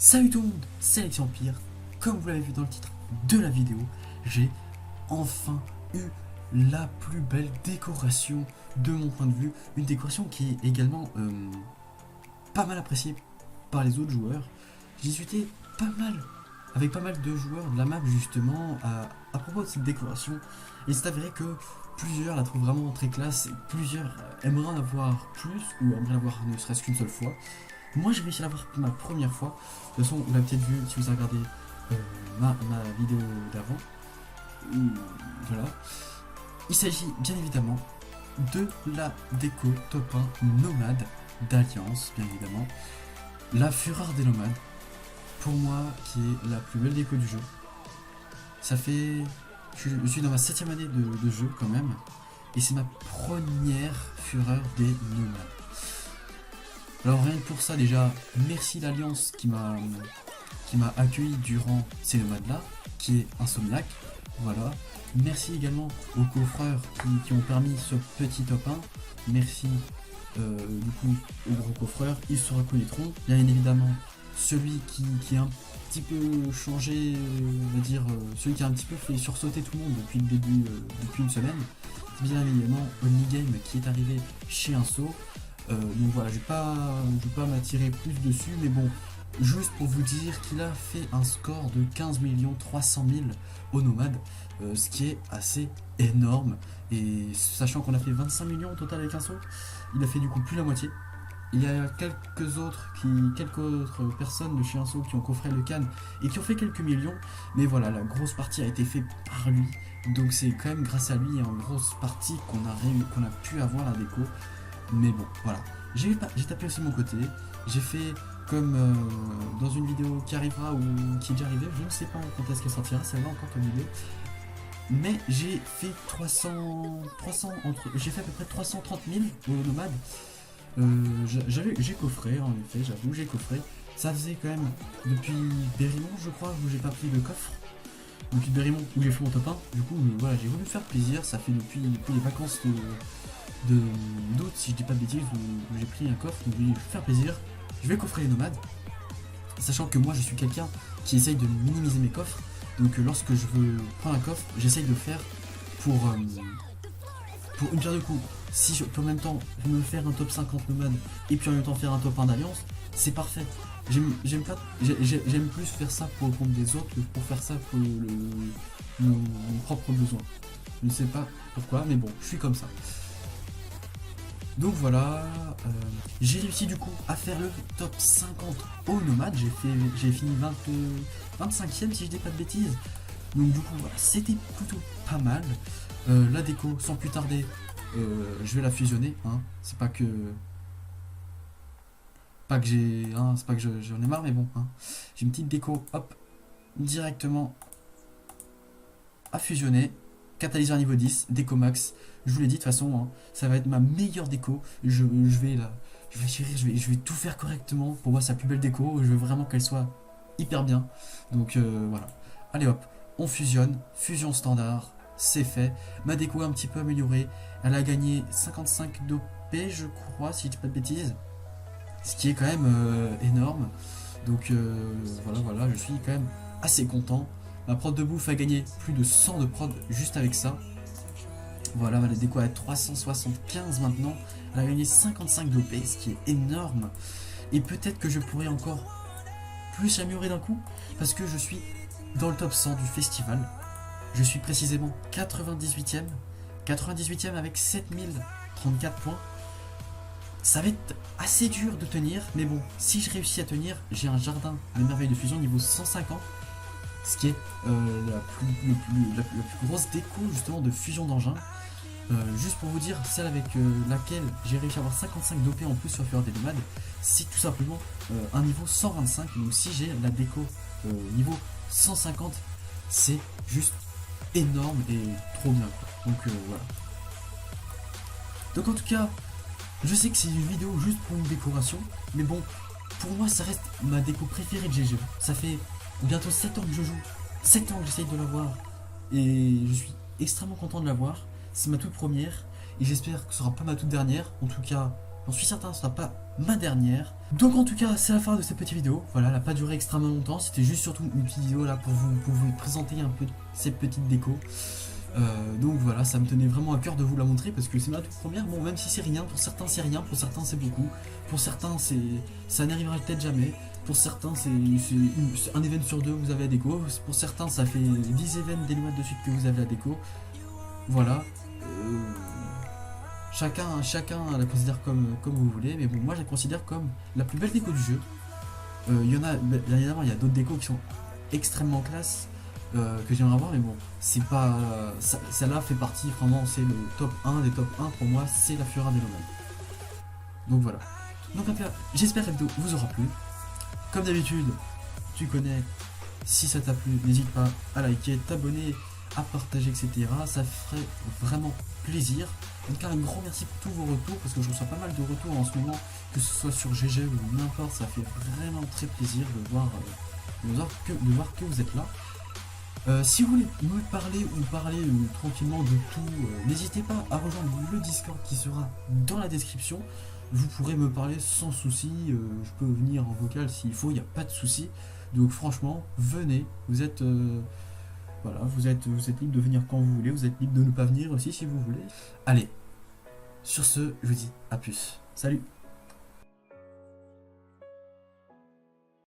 Salut tout le monde, c'est Alexis Empire. Comme vous l'avez vu dans le titre de la vidéo, j'ai enfin eu la plus belle décoration de mon point de vue. Une décoration qui est également pas mal appréciée par les autres joueurs. J'ai discuté avec pas mal de joueurs de la map justement à propos de cette décoration. Et c'est avéré que plusieurs la trouvent vraiment très classe et plusieurs aimeraient en avoir plus ou aimeraient l'avoir ne serait-ce qu'une seule fois. Moi j'ai réussi à l'avoir ma première fois. De toute façon, vous l'avez peut-être vu si vous avez regardé ma vidéo d'avant. Voilà. Il s'agit bien évidemment de la déco top 1 nomade d'Alliance, bien évidemment. La fureur des nomades, pour moi, qui est la plus belle déco du jeu. Ça fait... Je suis dans ma 7ème année de jeu quand même. Et c'est ma première fureur des nomades. Alors rien que pour ça déjà, merci l'Alliance qui m'a accueilli durant ces nomades là, qui est Insomniac, voilà. Merci également aux coffreurs qui ont permis ce petit top 1, merci du coup aux gros coffreurs, ils se reconnaîtront, bien évidemment celui qui a un petit peu changé, on va dire, celui qui a un petit peu fait sursauter tout le monde depuis le début, depuis une semaine, c'est bien évidemment Onigame qui est arrivé chez Inso. Donc voilà, je vais pas m'attirer plus dessus, mais bon, juste pour vous dire qu'il a fait un score de 15 300 000 au nomade, ce qui est assez énorme. Et sachant qu'on a fait 25 millions au total avec un saut, il a fait du coup plus la moitié. Il y a quelques autres personnes de chez Inso qui ont coffré le can et qui ont fait quelques millions, mais voilà, la grosse partie a été faite par lui, donc c'est quand même grâce à lui et en grosse partie qu'on a pu avoir la déco. Mais bon, voilà. J'ai tapé aussi de mon côté. J'ai fait comme dans une vidéo qui arrivera ou qui est déjà arrivée. Je ne sais pas quand est-ce qu'elle sortira, celle-là encore comme vidéo. Mais j'ai fait j'ai fait à peu près 330 000 au nomade. J'ai coffré, en effet, j'avoue, j'ai coffré. Ça faisait quand même depuis Berrimont, je crois, où j'ai pas pris de coffre. Depuis Berrimont, où j'ai fait mon top 1. Du coup, voilà, j'ai voulu faire plaisir. Ça fait depuis les vacances d'août, si je dis pas de bêtises, où j'ai pris un coffre, donc je vais faire plaisir. Je vais coffrer les nomades, sachant que moi je suis quelqu'un qui essaye de minimiser mes coffres. Donc lorsque je veux prendre un coffre, j'essaye de le faire pour une pierre de coups. Si je peux en même temps me faire un top 50 nomades et puis en même temps faire un top 1 d'alliance, c'est parfait. J'aime plus faire ça pour le compte des autres que pour faire ça pour mon propre besoin. Je ne sais pas pourquoi, mais bon, je suis comme ça. Donc voilà, j'ai réussi du coup à faire le top 50 au nomade, j'ai fini 25ème si je dis pas de bêtises. Donc du coup voilà, c'était plutôt pas mal. La déco, sans plus tarder, je vais la fusionner, hein. C'est pas que c'est pas que j'en ai marre, mais bon, hein. J'ai une petite déco, hop, directement à fusionner. Catalyseur niveau 10, déco max. Je vous l'ai dit de toute façon, hein, ça va être ma meilleure déco. Je vais tout faire correctement. Pour moi, c'est la plus belle déco. Je veux vraiment qu'elle soit hyper bien. Donc voilà. Allez hop, on fusionne. Fusion standard, c'est fait. Ma déco est un petit peu améliorée. Elle a gagné 55 d'OP, je crois, si je dis pas de bêtises. Ce qui est quand même énorme. Donc voilà, je suis quand même assez content. Ma prod de bouffe a gagné plus de 100 de prod juste avec ça. Voilà, la déco est à 375 maintenant. Elle a gagné 55 d'OP, ce qui est énorme. Et peut-être que je pourrais encore plus améliorer d'un coup, parce que je suis dans le top 100 du festival. Je suis précisément 98ème. 98ème avec 7034 points. Ça va être assez dur de tenir, mais bon, si je réussis à tenir, j'ai un jardin de merveilles de fusion niveau 150. Ce qui est la plus grosse déco justement de fusion d'engins. Juste pour vous dire, celle avec laquelle j'ai réussi à avoir 55 d'OP en plus sur Fureur des Nomades, c'est tout simplement un niveau 125. Donc si j'ai la déco niveau 150, c'est juste énorme et trop bien, quoi. Donc voilà. Donc en tout cas, je sais que c'est une vidéo juste pour une décoration, mais bon, pour moi ça reste ma déco préférée de GG. Ça fait bientôt 7 ans que je joue, 7 ans que j'essaye de l'avoir, et je suis extrêmement content de l'avoir. C'est ma toute première, et j'espère que ce sera pas ma toute dernière. En tout cas, j'en suis certain, ce sera pas ma dernière. Donc en tout cas, c'est la fin de cette petite vidéo. Voilà, elle n'a pas duré extrêmement longtemps, c'était juste surtout une petite vidéo là pour vous présenter un peu cette petite déco. Donc voilà, ça me tenait vraiment à cœur de vous la montrer parce que c'est ma toute première. Bon, même si c'est rien, pour certains c'est rien, pour certains c'est beaucoup, pour certains ça n'arrivera peut-être jamais, pour certains c'est un événement sur deux que vous avez la déco, pour certains ça fait 10 événements d'Elumat de suite que vous avez la déco. Voilà. Chacun la considère comme vous voulez, mais bon, moi je la considère comme la plus belle déco du jeu. Il y en a, bien évidemment, il y a d'autres décos qui sont extrêmement classe. Que j'aimerais avoir, mais bon, c'est pas. Celle-là fait partie, vraiment, c'est le top 1 des top 1 pour moi, c'est la Fiora des Nomades. Donc voilà. Donc j'espère que la vidéo vous aura plu. Comme d'habitude, tu connais, si ça t'a plu, n'hésite pas à liker, t'abonner, à partager, etc. Ça ferait vraiment plaisir. En tout cas, un grand merci pour tous vos retours, parce que je reçois pas mal de retours en ce moment, que ce soit sur GG ou n'importe, ça fait vraiment très plaisir de voir que vous êtes là. Si vous voulez me parler ou parler tranquillement de tout, n'hésitez pas à rejoindre le Discord qui sera dans la description. Vous pourrez me parler sans souci, je peux venir en vocal s'il faut, il n'y a pas de souci. Donc franchement, venez, vous êtes, voilà, vous êtes libre de venir quand vous voulez, vous êtes libre de ne pas venir aussi si vous voulez. Allez, sur ce, je vous dis à plus. Salut!